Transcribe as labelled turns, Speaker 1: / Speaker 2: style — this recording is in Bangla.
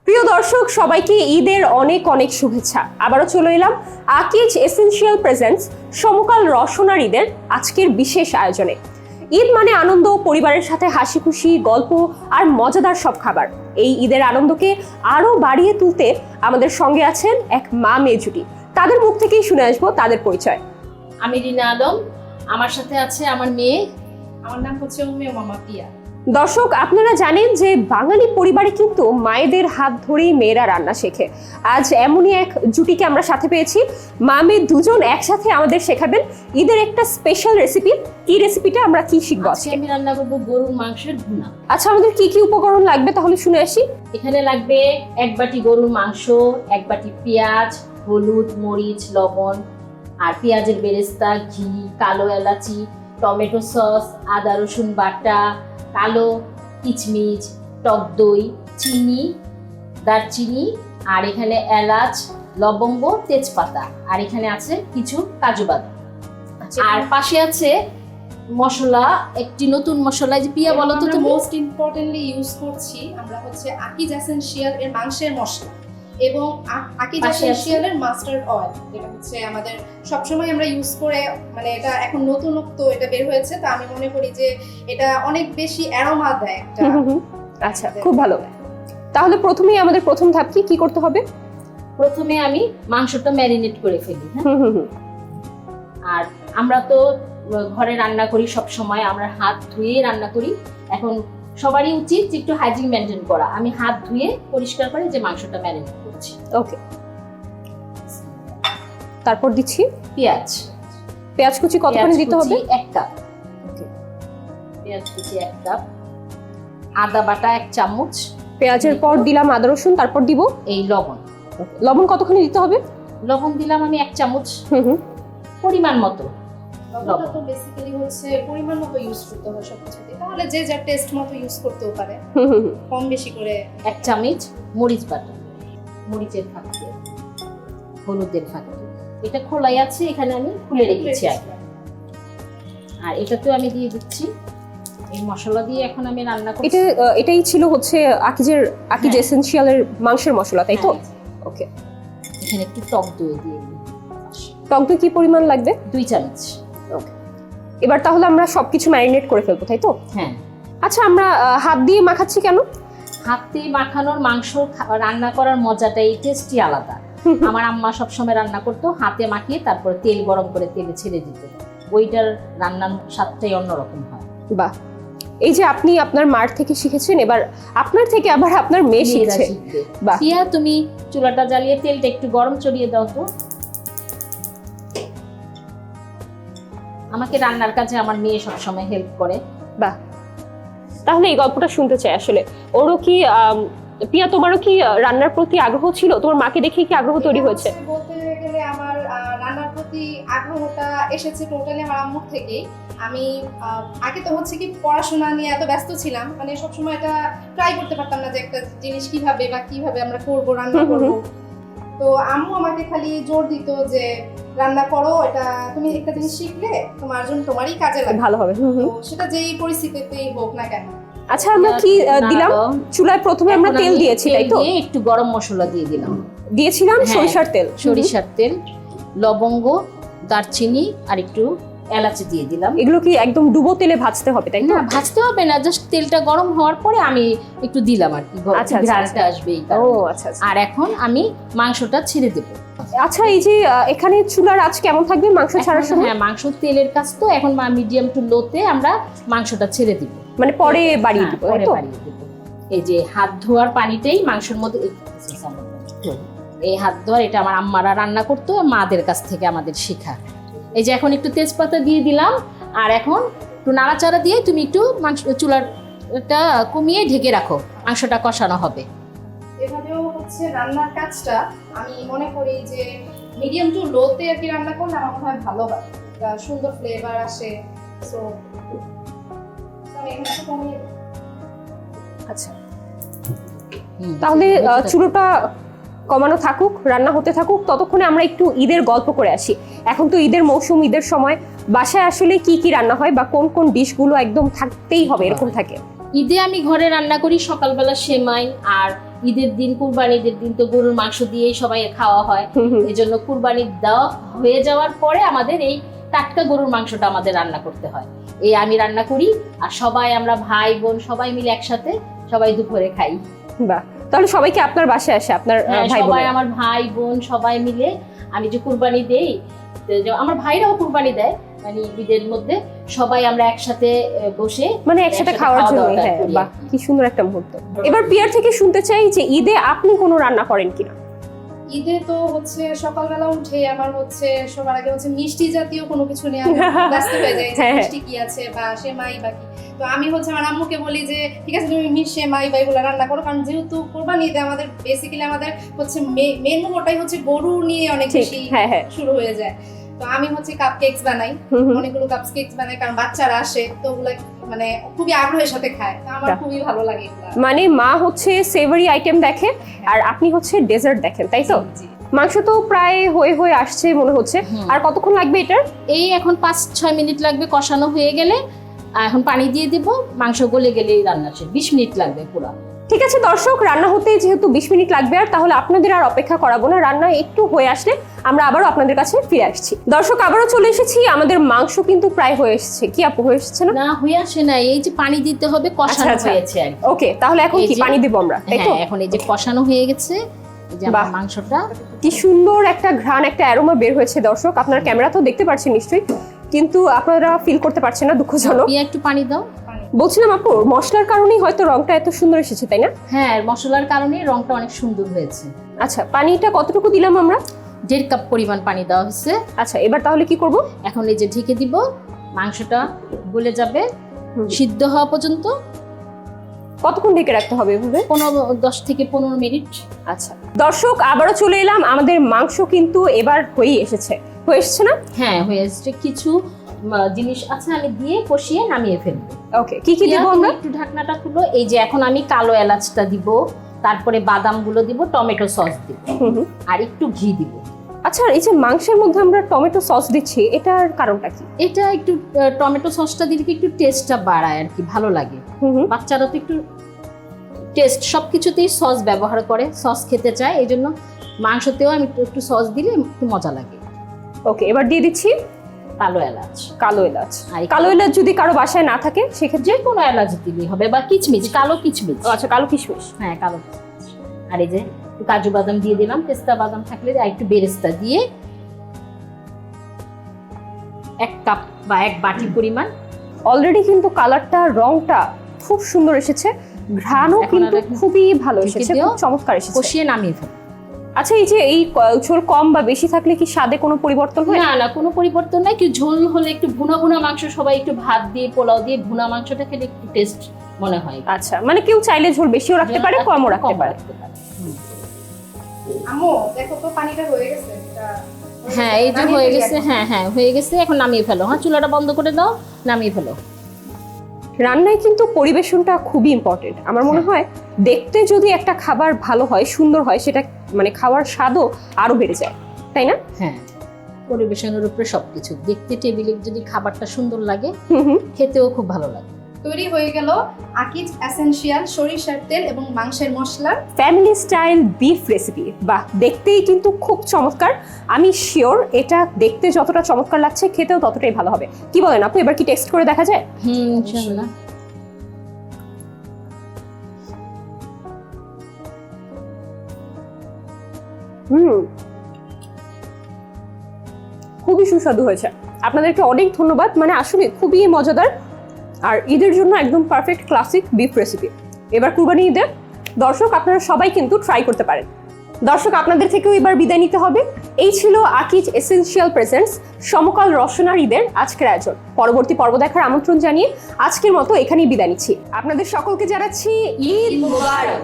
Speaker 1: প্রিয় দর্শক, সবাইকে ঈদের অনেক অনেক শুভেচ্ছা। আবারও চলে এলাম আকিজ এসেনশিয়াল প্রেজেন্টস সমকাল রসনার ঈদের আজকের বিশেষ আয়োজনে। ঈদ মানে আনন্দ, পরিবারের সাথে হাসি খুশি, গল্প আর মজাদার সব খাবার। এই ঈদের আনন্দকে আরো বাড়িয়ে তুলতে আমাদের সঙ্গে আছেন এক মা মেয়ে জুটি। তাদের মুখ থেকেই শুনে আসবো তাদের পরিচয়।
Speaker 2: আমি রিনা আলম, আমার সাথে আছে আমার মেয়ে, আমার নাম হচ্ছে মামা পিয়া।
Speaker 1: দর্শক, আপনারা জানেন যে বাঙালি পরিবারে কিন্তু মায়েদের হাত ধরেই মেয়েরা রান্না শেখে। আজ এমনই এক জুটিকে আমরা সাথে পেয়েছি। মা মেয়ে দুজন একসাথে আমাদের শেখাবেন ঈদের একটা স্পেশাল রেসিপি। কি রেসিপিটা, আমরা কি শিখবো আজকে?
Speaker 2: আমি রান্না করবো গরুর মাংসের ভুনা।
Speaker 1: আচ্ছা, আমাদের কি কি উপকরণ লাগবে তাহলে শুনে আসি।
Speaker 2: এখানে লাগবে 1 বাটি গরুর মাংস, 1 বাটি পেঁয়াজ, হলুদ, মরিচ, লবণ, আর পেঁয়াজের বেরেস্তা, ঘি, কালো এলাচি, টমেটো সস, আদা রসুন বাটা, কালো কিচমিচ, টক দই, চিনি, দারচিনি, আর এখানে এলাচ, লবঙ্গ, তেজপাতা, আর এখানে আছে কিছু কাজু বাদাম। আর পাশে আছে মশলা, একটি নতুন মশলা। যে পিয়া বলো তো, তুমি
Speaker 3: মোস্ট ইম্পর্টেন্টলি ইউজ করছি আমরা হচ্ছে আকিজ এসেনশিয়াল এর মাংসের মশলা এবং আকিজ এসেনশিয়াল এর মাস্টার্ড অয়েল, যেটা হচ্ছে আমাদের সবসময় আমরা ইউজ করে, মানে এটা এখন নতুনত্ব এটা বের হয়েছে, তো আমি মনে করি যে এটা অনেক বেশি অ্যারোমা দেয় একটা।
Speaker 1: আচ্ছা, খুব ভালো। তাহলে প্রথমেই আমাদের প্রথম ধাপ কি করতে হবে?
Speaker 2: প্রথমে আমি মাংসটা ম্যারিনেট করে ফেলি। আর আমরা তো ঘরে রান্না করি, সব সময় আমরা হাত ধুয়ে রান্না করি। এখন সবারই উচিত একটু হাইজিন মেনটেন করা। আমি হাত ধুয়ে পরিষ্কার করে যে মাংসটা ম্যারিনেট করছি।
Speaker 1: ওকে, তারপর দিচ্ছি পেঁয়াজ কুচি। কতখানি দিতে হবে?
Speaker 2: 1 কাপ। ওকে, পেঁয়াজ কুচি 1 কাপ, আদা বাটা 1 চামচ।
Speaker 1: পেঁয়াজের পর দিলাম আদা রসুন, তারপর দিব
Speaker 2: এই লবণ।
Speaker 1: লবণ কতখানি দিতে হবে?
Speaker 2: লবণ দিলাম আমি 1 চামচ, পরিমাণ মতো।
Speaker 3: লবণটা তো বেসিক্যালি হচ্ছে পরিমাণ মতো ইউজ করতে হয় সবকিছুতে, তাহলে যে যার টেস্ট মতো ইউজ করতেও পারে, কম বেশি করে।
Speaker 2: 1 চামচ মরিচ বাটা, মরিচের ফাঁকি, হলুদের ফাঁকি। এটা খোলাই আছে, এখানে আমি খুলে রেখেছি আগে। আর এটাতেও আমি দিয়ে দিচ্ছি এই মশলা দিয়ে এখন আমি রান্না করব।
Speaker 1: এটাই ছিল হচ্ছে আকিজ এসেনশিয়ালের মাংসের মশলা, তাই তো? ওকে,
Speaker 2: এখানে একটু টক দই দিয়ে দিই।
Speaker 1: টক দই কি পরিমাণ লাগবে?
Speaker 2: 2 চামচ।
Speaker 1: ওকে, এবার তাহলে আমরা সবকিছু ম্যারিনেট করে ফেলবো, তাই তো?
Speaker 2: হ্যাঁ।
Speaker 1: আচ্ছা, আমরা হাত দিয়ে মাখাচ্ছি কেন?
Speaker 2: হাত দিয়ে মাখানোর মাংস রান্না করার মজাটাই টেস্টি আলাদা। আমার আম্মা সবসময় রান্না করতো হাতে মাখিয়ে তারপরে তেল গরম করে তেলে ছেড়ে দিত। ওইটার রান্নার স্বাদটাই অন্যরকম হয়।
Speaker 1: বাহ, এই যে আপনি আপনার মার থেকে শিখেছেন, এবার আপনার থেকে আবার আপনার মেয়ে শিখছে। বাহ।
Speaker 2: পিয়া, তুমি চুলাটা জ্বালিয়ে তেলটা একটু গরম চড়িয়ে দাও তো। আমাকে রান্নার কাজে আমার মেয়ে সবসময় হেল্প করে।
Speaker 1: বাহ, তাহলে এই গল্পটা শুনতে চাই আসলে। ওরও কি পিয়া, তোমারও কি রান্নার প্রতি আগ্রহ ছিল? তোমার মাকে দেখে কি আগ্রহ তৈরি হয়েছে?
Speaker 3: বলতে গেলে আমার রান্নার প্রতি আগ্রহটা এসেছে টোটালি আমার আম্মুর থেকেই। আমি আগে তো হচ্ছে কি পড়াশোনা নিয়ে এত ব্যস্ত ছিলাম, মানে সবসময় এটা ট্রাই করতে পারতাম না যে একটা জিনিস কিভাবে আমরা করবো, রান্না করবো। তো আম্মু আমাকে খালি জোর দিত যে রান্না করো, এটা তুমি একটা জিনিস শিখলে তোমারই কাজে লাগবে,
Speaker 1: ভালো হবে।
Speaker 3: সেটা যেই পরিস্থিতিতেই হোক না কেন।
Speaker 1: আচ্ছা, আমরা কি দিলাম চুলায়? প্রথমে আমরা তেল দিয়েছি, তাই তো?
Speaker 2: একটু গরম মশলা দিয়ে দিলাম।
Speaker 1: দিয়েছিলাম সরিষার তেল,
Speaker 2: লবঙ্গ, দারচিনি আর একটু এলাচি দিয়ে দিলাম।
Speaker 1: এগুলো কি একদম ডুবো তেলে ভাজতে হবে, তাই না?
Speaker 2: না, ভাজতে হবে না, জাস্ট তেলটা গরম হওয়ার পরে আমি একটু দিলাম আর কি, ঘ্রাণটা আসবে এই কারণে।
Speaker 1: ও আচ্ছা।
Speaker 2: আর এখন আমি মাংসটা ছেড়ে দেব।
Speaker 1: আচ্ছা, এই যে এখানে চুলার আঁচ কেমন থাকবে মাংস ছাড়ার সময়?
Speaker 2: হ্যাঁ, মাংস তেলের কাজ তো, এখন মিডিয়াম টু লোতে আমরা মাংসটা ছেড়ে দিব,
Speaker 1: মানে পরে বাড়িয়ে দিব,
Speaker 2: পরে বাড়িয়ে দিব। এই যে হাত ধোয়ার পানিটাই মাংসের মধ্যে, এই হাত ধোয়ার, এটা আমার আম্মারা রান্না করতো, মাদের কাছ থেকে আমাদের শেখা। এই যে এখন একটু তেজপাতা দিয়ে দিলাম, আর এখন একটু নাড়াচাড়া দিয়ে তুমি একটু মাংস চুলাটা কমিয়ে ঢেকে রাখো, মাংসটা কষানো হবে।
Speaker 3: এভাবেও হচ্ছে রান্নার কাজটা আমি মনে করি যে মিডিয়াম টু লোতে আর কি রান্না করলে আমার মনে হয় ভালো হয়, সুন্দর ফ্লেভার আসে। সো আমি এখানে একটু কমিয়ে দিই।
Speaker 1: আচ্ছা, তাহলে চুলোটা কমানো থাকুক, রান্না হতে থাকুক, ততক্ষণে আমরা একটু ঈদের গল্প করে আসি। এখন তো ঈদের মৌসুম, ঈদের সময় বাসায় আসলে কি রান্না হয় বা কোন কোন ডিশগুলো একদম থাকতেই হবে এরকম থাকে?
Speaker 2: ঈদে আমি ঘরে রান্না করি সকালবেলা সেমাই, আর ঈদের দিন, কুরবানিদের দিন তো গরুর মাংস দিয়েই সবাই খাওয়া হয়। এজন্য কুরবানি দেওয়া হয়ে যাওয়ার পরে আমাদের এই টাটকা গরুর মাংসটা আমাদের রান্না করতে হয়। এই আমি রান্না করি, আর সবাই আমরা ভাই বোন সবাই মিলে একসাথে সবাই দুপুরে খাই।
Speaker 1: বাহ, তাহলে সবাইকে আপনার বাসায় আসে আপনার ভাই বোন?
Speaker 2: সবাই আমার ভাই বোন সবাই মিলে, আমি যে কুরবানি দেই, আমার ভাইরাও কুরবানি দেয়, মানে ঈদের মধ্যে সবাই আমরা একসাথে বসে
Speaker 1: মানে একসাথে খাওয়ার জন্য। হ্যাঁ, বাহ, কি সুন্দর একটা মুহূর্ত। এবার পিয়ার থেকে শুনতে চাই যে ঈদে আপনি কোনো রান্না করেন কিনা?
Speaker 3: ঈদে তো হচ্ছে সকালবেলা উঠে আমার হচ্ছে সবার আগে হচ্ছে মিষ্টি জাতীয় কোনো কিছু নিয়ে আমি ব্যস্ত হয়ে যাই, যে মিষ্টি কি আছে বা সেমাই বা কি। তো আমি হচ্ছে আমার আম্মুকে বলি যে ঠিক আছে তুমি সেমাই বা এগুলো রান্না করো, কারণ যেহেতু কোরবানি ঈদে আমাদের বেসিক্যালি আমাদের হচ্ছে মেনু ওটাই হচ্ছে গরু নিয়ে অনেক বেশি শুরু হয়ে যায়। তো আমি হচ্ছে কাপ কেকস বানাই, অনেকগুলো কাপ কেকস বানাই, কারণ বাচ্চারা আসে তো ওগুলো মানে খুবই আগ্রহের সাথে খায়, আমার খুবই ভালো লাগে।
Speaker 1: মানে মা হচ্ছে সেভারি আইটেম দেখে আর আপনি হচ্ছে ডেজার্ট দেখেন, তাই তো? মাংস তো প্রায় হয়ে আসছে মনে হচ্ছে, আর কতক্ষণ লাগবে এটার?
Speaker 2: এই এখন 5-6 মিনিট লাগবে, কষানো হয়ে গেলে এখন পানি দিয়ে দিব, মাংস গলে গেলেই রান্না শেষ। 20 মিনিট লাগবে পুরো।
Speaker 1: ঠিক আছে দর্শক, রান্না হতে যেহেতু 20 মিনিট লাগবে, আর তাহলে আপনাদের আর অপেক্ষা করাবো না, রান্না একটু হয়ে আসলে আমরা আবারও আপনাদের কাছে ফিরে আসছি। দর্শক, আবারও চলে এসেছি, আমাদের মাংস কিন্তু প্রায় হয়ে এসেছে। কি আপু, হয়ে এসেছে না?
Speaker 2: না, হয়ে আসে না, এই যে পানি দিতে হবে, কষানো হয়েছে আর কি।
Speaker 1: ওকে, তাহলে এখন কি পানি দিব আমরা, তাই তো?
Speaker 2: এখন এই যে কষানো হয়ে গেছে, এই যে আমার মাংসটা
Speaker 1: কি সুন্দর একটা ঘ্রাণ, একটা অ্যারোমা বের হয়েছে। দর্শক, আপনারা ক্যামেরা তো দেখতে পাচ্ছেন নিশ্চয়ই, কিন্তু আপনারা ফিল করতে পারছেন না, দুঃখজনক।
Speaker 2: একটু পানি দাও।
Speaker 1: বলছিলাম আপু, মশলার কারণেই হয়তো রংটা এত সুন্দর এসেছে, তাই না?
Speaker 2: হ্যাঁ, মশলার কারণে রংটা অনেক সুন্দর হয়েছে।
Speaker 1: আচ্ছা, পানিটা কতটুকু দিলাম আমরা?
Speaker 2: 1.5 কাপ পরিমাণ পানি দেওয়া হয়েছে।
Speaker 1: আচ্ছা, এবার তাহলে কি করব?
Speaker 2: এখন এই যে ঢেকে দিব, মাংসটা গলে যাবে সিদ্ধ হওয়া পর্যন্ত।
Speaker 1: কতক্ষণ ঢেকে রাখতে হবে এভাবে?
Speaker 2: 10 থেকে 15 মিনিট।
Speaker 1: আচ্ছা দর্শক, আবারও চলে এলাম, আমাদের মাংস কিন্তু এবার হয়ে এসেছে। হয়ে এসেছে না?
Speaker 2: হ্যাঁ, হয়ে এসেছে। কিছু জিনিস আছে আমি দিয়ে কষিয়ে নামিয়ে ফেলবো।
Speaker 1: ওকে, কি কি দেব আমরা?
Speaker 2: একটু ঢাকনাটা খুলো। এই যে এখন আমি কালো এলাচটা দিব, তারপরে বাদামগুলো দিব, টমেটো সস দিব, আর একটু ঘি দিব।
Speaker 1: আচ্ছা, এই যে মাংসের মধ্যে আমরা টমেটো সস দিচ্ছি, এটার কারণটা কি?
Speaker 2: এটা একটু টমেটো সসটা দিলে একটু টেস্টটা বাড়ায় আর কি, ভালো লাগে। বাচ্চারা তো একটু টেস্ট সবকিছুতেই সস ব্যবহার করে, সস খেতে চায়, এই জন্য মাংসতেও আমি একটু সস দিলে একটু মজা লাগে।
Speaker 1: ওকে, এবার দিয়ে দিচ্ছি
Speaker 2: কালো এলাচ।
Speaker 1: কালো এলাচ, কালো এলাচ যদি কারো বাসায় না থাকে সেক্ষেত্রে
Speaker 2: যে কোনো এলাচ দিলেই হবে, বা কিচমিচ, কালো কিচমিচ।
Speaker 1: আচ্ছা, কালো কিশমিশ।
Speaker 2: হ্যাঁ, কালো। আর এই যে একটু কাজু বাদাম দিয়ে দিলাম, পেস্তা বাদাম থাকলে আর একটু বেরেস্তা দিয়ে 1 কাপ বা 1 বাটি পরিমাণ।
Speaker 1: অলরেডি কিন্তু কালারটা, রংটা খুব সুন্দর এসেছে, ঘ্রাণও কিন্তু খুবই ভালো এসেছে, খুব চমৎকার এসেছে।
Speaker 2: কষিয়ে নামিয়ে ফেল।
Speaker 1: আচ্ছা, এই যে এই ঝোল কম বা বেশি থাকলে কি স্বাদে কোনো পরিবর্তন হয়?
Speaker 2: না না, কোনো পরিবর্তন নাই। একটু ঝোল হলে, একটু ভুনা ভুনা মাংস, সবাই একটু ভাত দিয়ে পোলাও দিয়ে ভুনা মাংসটা খেলে একটু টেস্ট মনে হয়।
Speaker 1: আচ্ছা, মানে কেউ চাইলে ঝোল বেশিও রাখতে পারে, কমও রাখতে পারে।
Speaker 3: আম্মু দেখো তো পানিটা হয়ে গেছে।
Speaker 2: হ্যাঁ, এই যে হয়ে গেছে। হ্যাঁ হ্যাঁ, হয়ে গেছে। এখন নামিয়ে ফেলো। হ্যাঁ, চুলাটা বন্ধ করে দাও, নামিয়ে ফেলো।
Speaker 1: রান্নায় কিন্তু পরিবেশনটা খুবই ইম্পর্টেন্ট। আমার মনে হয় দেখতে যদি একটা খাবার ভালো হয়, সুন্দর হয়, সেটা মানে খাওয়ার স্বাদও আরো বেড়ে যায়, তাই না?
Speaker 2: হ্যাঁ, পরিবেশনের উপরে সবকিছু। দেখতে টেবিলে যদি খাবারটা সুন্দর লাগে, খেতেও খুব ভালো লাগে।
Speaker 3: তৈরি হয়ে গেল আকিজ এসেনশিয়াল সরিষার তেল এবং মাংসের মশলার
Speaker 1: ফ্যামিলি স্টাইল বিফ রেসিপি। বাহ, দেখতেই কিন্তু খুব চমৎকার। আমি শিওর এটা দেখতে যতটা চমৎকার লাগছে, খেতেও ততটাই ভালো হবে। কি বলেন আপু, এবার কি টেস্ট করে দেখা যায়?
Speaker 2: ইনশাআল্লাহ।
Speaker 1: খুবই সুস্বাদু হয়েছে। আপনাদেরকে অনেক ধন্যবাদ, মানে আসলে খুবই মজাদার, আর ঈদের জন্য একদম পারফেক্ট ক্লাসিক বিফ রেসিপি। এবার কুরবানি ঈদে দর্শক আপনারা সবাই কিন্তু ট্রাই করতে পারেন। দর্শক, আপনাদের থেকেও এবার বিদায় নিতে হবে। এই ছিল আকিজ এসেনশিয়াল প্রেজেন্টস সমকাল রসনার ঈদের আজকের আয়োজন। পরবর্তী পর্ব দেখার আমন্ত্রণ জানিয়ে আজকের মতো এখানেই বিদায় নিচ্ছি। আপনাদের সকলকে জানাচ্ছি ঈদ মুবারক।